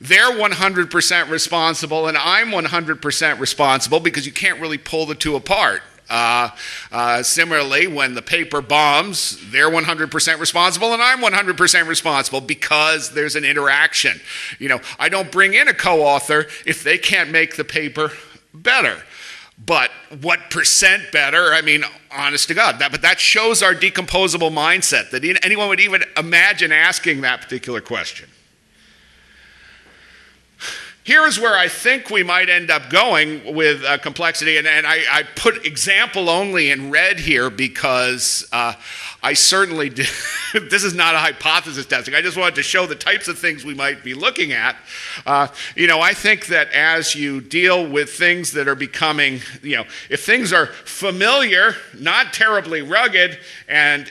They're 100% responsible and I'm 100% responsible, because you can't really pull the two apart. Similarly, when the paper bombs, they're 100% responsible and I'm 100% responsible, because there's an interaction. I don't bring in a co-author if they can't make the paper better. But what percent better? I mean, honest to God, but that shows our decomposable mindset, that anyone would even imagine asking that particular question. Here's where I think we might end up going with complexity, and I put example only in red here because I certainly did. This is not a hypothesis testing. I just wanted to show the types of things we might be looking at. I think that as you deal with things that are becoming, if things are familiar, not terribly rugged, and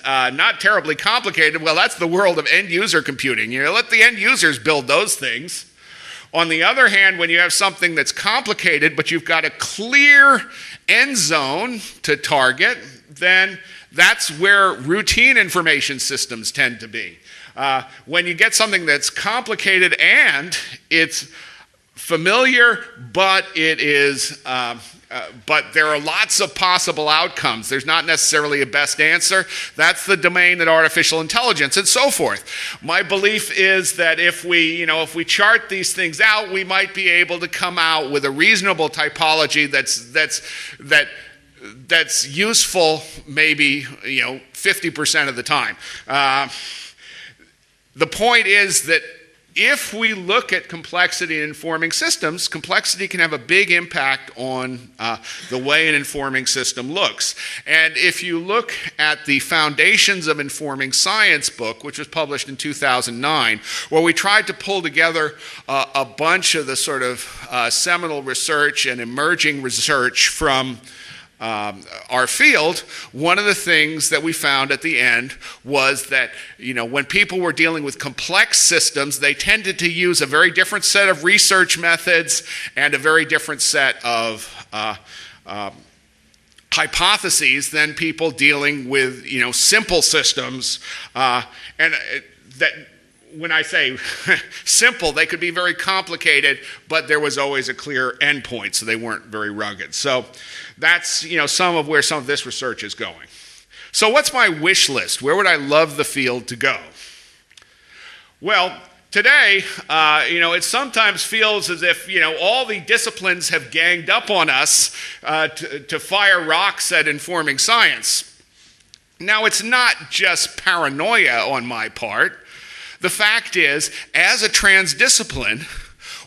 not terribly complicated, well, that's the world of end user computing. Let the end users build those things. On the other hand, when you have something that's complicated, but you've got a clear end zone to target, then that's where routine information systems tend to be. When you get something that's complicated and it's familiar, but it is, but there are lots of possible outcomes. There's not necessarily a best answer. That's the domain that artificial intelligence and so forth. My belief is that if we chart these things out, we might be able to come out with a reasonable typology that's useful maybe 50% of the time. The point is that if we look at complexity in informing systems, complexity can have a big impact on the way an informing system looks. And if you look at the Foundations of Informing Science book, which was published in 2009, where we tried to pull together a bunch of the sort of seminal research and emerging research from our field, one of the things that we found at the end was that, when people were dealing with complex systems, they tended to use a very different set of research methods and a very different set of hypotheses than people dealing with, simple systems. And that, when I say simple, they could be very complicated, but there was always a clear endpoint, so they weren't very rugged. So that's, some of where some of this research is going. So what's my wish list? Where would I love the field to go? Well, today, it sometimes feels as if, all the disciplines have ganged up on us to fire rocks at informing science. Now, it's not just paranoia on my part. The fact is, as a transdiscipline,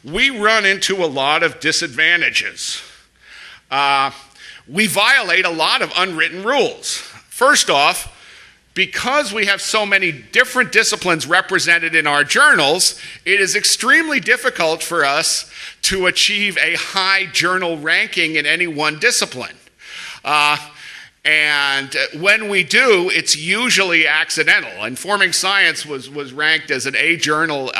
we run into a lot of disadvantages. We violate a lot of unwritten rules. First off, because we have so many different disciplines represented in our journals, it is extremely difficult for us to achieve a high journal ranking in any one discipline. And when we do, it's usually accidental. Informing Science was ranked as an A journal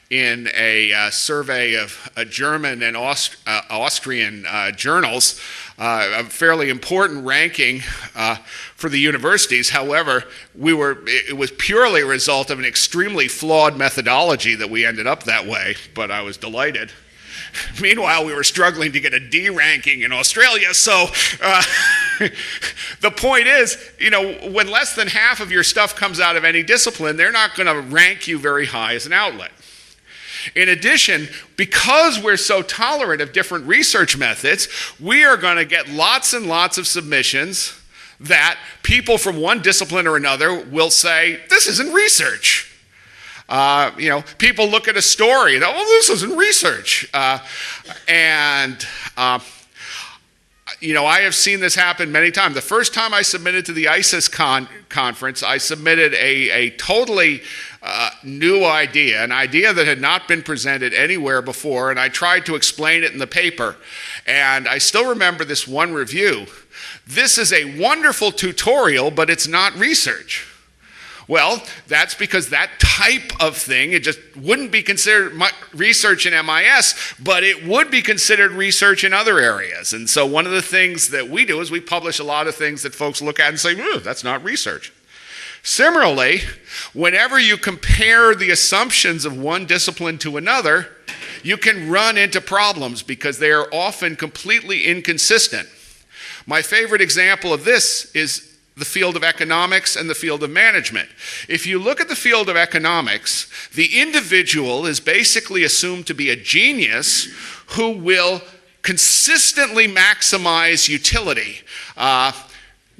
in a survey of German and Austrian journals, a fairly important ranking for the universities. However, it was purely a result of an extremely flawed methodology that we ended up that way, but I was delighted. Meanwhile, we were struggling to get a D ranking in Australia, so the point is, when less than half of your stuff comes out of any discipline, they're not going to rank you very high as an outlet. In addition, because we're so tolerant of different research methods, we are going to get lots and lots of submissions that people from one discipline or another will say, this isn't research. People look at a story and, this isn't research. I have seen this happen many times. The first time I submitted to the ISIS conference, I submitted a totally new idea, an idea that had not been presented anywhere before, and I tried to explain it in the paper. And I still remember this one review. This is a wonderful tutorial, but it's not research. Well, that's because that type of thing, it just wouldn't be considered research in MIS, but it would be considered research in other areas. And so one of the things that we do is we publish a lot of things that folks look at and say, that's not research. Similarly, whenever you compare the assumptions of one discipline to another, you can run into problems because they are often completely inconsistent. My favorite example of this is the field of economics and the field of management. If you look at the field of economics, the individual is basically assumed to be a genius who will consistently maximize utility,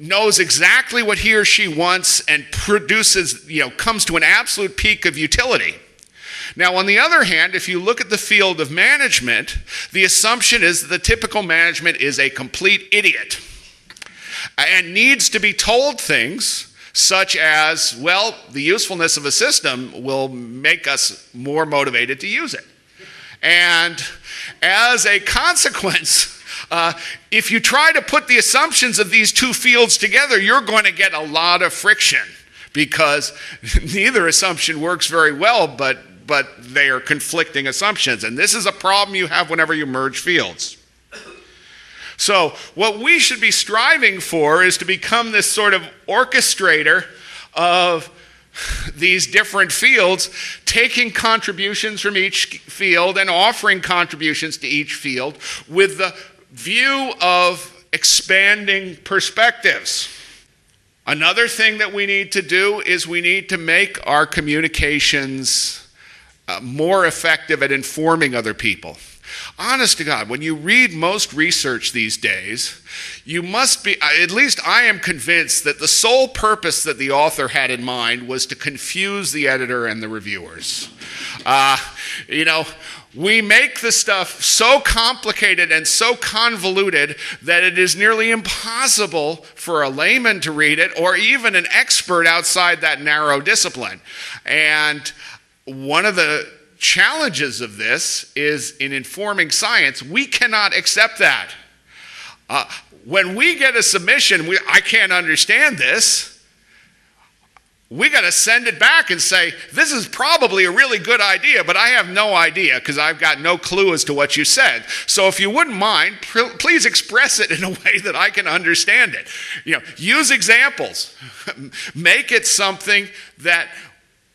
knows exactly what he or she wants and produces, comes to an absolute peak of utility. Now, on the other hand, if you look at the field of management, the assumption is that the typical management is a complete idiot and needs to be told things such as, well, the usefulness of a system will make us more motivated to use it. And as a consequence, if you try to put the assumptions of these two fields together, you're going to get a lot of friction because neither assumption works very well, but they are conflicting assumptions. And this is a problem you have whenever you merge fields. So what we should be striving for is to become this sort of orchestrator of these different fields, taking contributions from each field and offering contributions to each field with the view of expanding perspectives. Another thing that we need to do is we need to make our communications more effective at informing other people. Honest to God, when you read most research these days, you must be, at least I am convinced that the sole purpose that the author had in mind was to confuse the editor and the reviewers. We make the stuff so complicated and so convoluted that it is nearly impossible for a layman to read it or even an expert outside that narrow discipline. And one of the challenges of this is in informing science, we cannot accept that. When we get a submission, I can't understand this, we got to send it back and say, this is probably a really good idea, but I have no idea because I've got no clue as to what you said. So if you wouldn't mind, please express it in a way that I can understand it. Use examples. Make it something that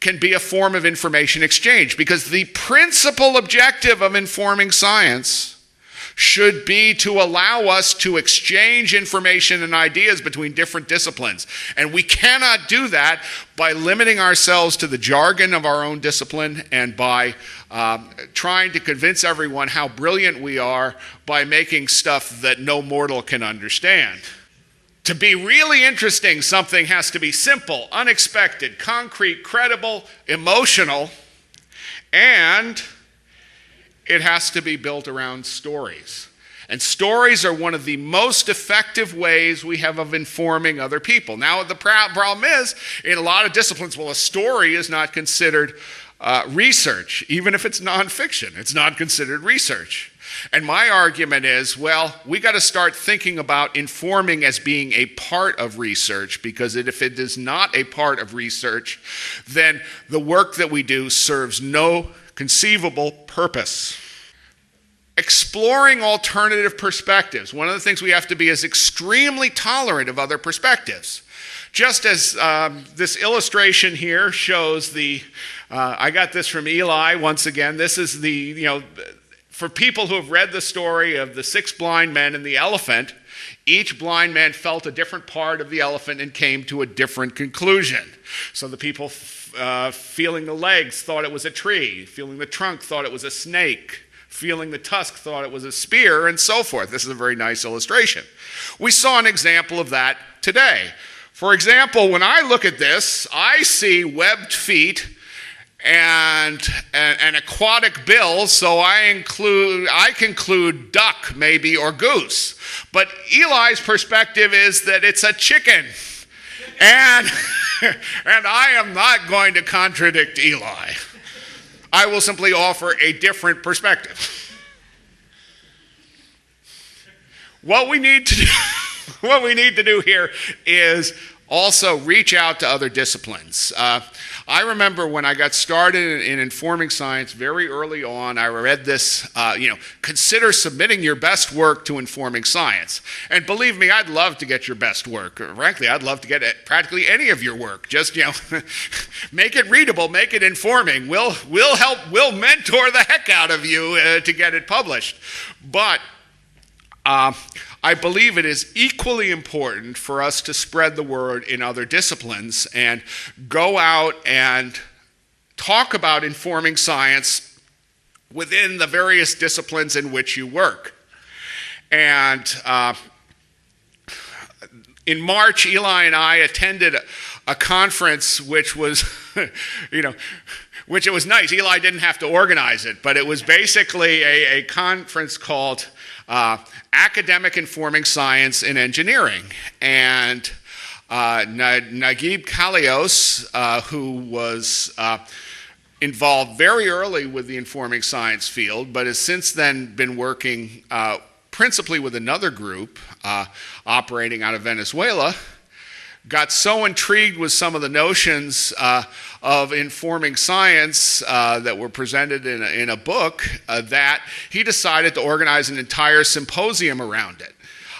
can be a form of information exchange, because the principal objective of informing science should be to allow us to exchange information and ideas between different disciplines. And we cannot do that by limiting ourselves to the jargon of our own discipline and by trying to convince everyone how brilliant we are by making stuff that no mortal can understand. To be really interesting, something has to be simple, unexpected, concrete, credible, emotional, and it has to be built around stories. And stories are one of the most effective ways we have of informing other people. Now, the problem is, in a lot of disciplines, a story is not considered research. Even if it's nonfiction, it's not considered research. And my argument is, we got to start thinking about informing as being a part of research, because if it is not a part of research, then the work that we do serves no conceivable purpose. Exploring alternative perspectives. One of the things we have to be is extremely tolerant of other perspectives. Just as this illustration here shows I got this from Eli once again. This is for people who have read the story of the 6 blind men and the elephant, each blind man felt a different part of the elephant and came to a different conclusion. So the people feeling the legs thought it was a tree, feeling the trunk thought it was a snake, feeling the tusk thought it was a spear, and so forth. This is a very nice illustration. We saw an example of that today. For example, when I look at this, I see webbed feet and an aquatic bill, so I conclude duck maybe or goose. But Eli's perspective is that it's a chicken. And I am not going to contradict Eli. I will simply offer a different perspective. What we need to do here is also reach out to other disciplines. I remember when I got started in informing science very early on, I read this, consider submitting your best work to informing science. And believe me, I'd love to get your best work. Frankly, I'd love to get practically any of your work. Just, make it readable, make it informing. We'll mentor the heck out of you to get it published. But I believe it is equally important for us to spread the word in other disciplines and go out and talk about informing science within the various disciplines in which you work. And in March, Eli and I attended a conference which was, which it was nice. Eli didn't have to organize it, but it was basically a conference called Academic Informing Science in Engineering. And Naguib Kalios, who was involved very early with the informing science field, but has since then been working principally with another group operating out of Venezuela, got so intrigued with some of the notions of informing science that were presented in a book that he decided to organize an entire symposium around it.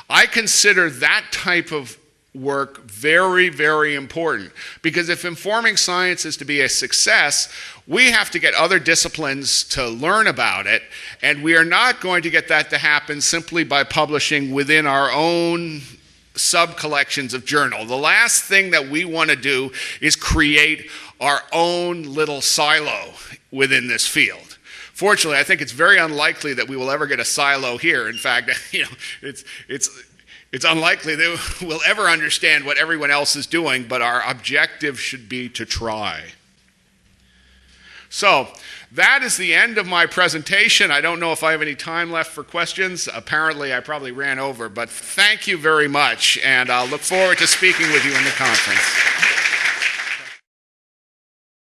I consider that type of work very, very important, because if informing science is to be a success, we have to get other disciplines to learn about it, and we are not going to get that to happen simply by publishing within our own sub-collections of journal. The last thing that we want to do is create our own little silo within this field. Fortunately, I think it's very unlikely that we will ever get a silo here. In fact, it's unlikely that we'll ever understand what everyone else is doing, but our objective should be to try. So, that is the end of my presentation. I don't know if I have any time left for questions. Apparently, I probably ran over, but thank you very much, and I'll look forward to speaking with you in the conference.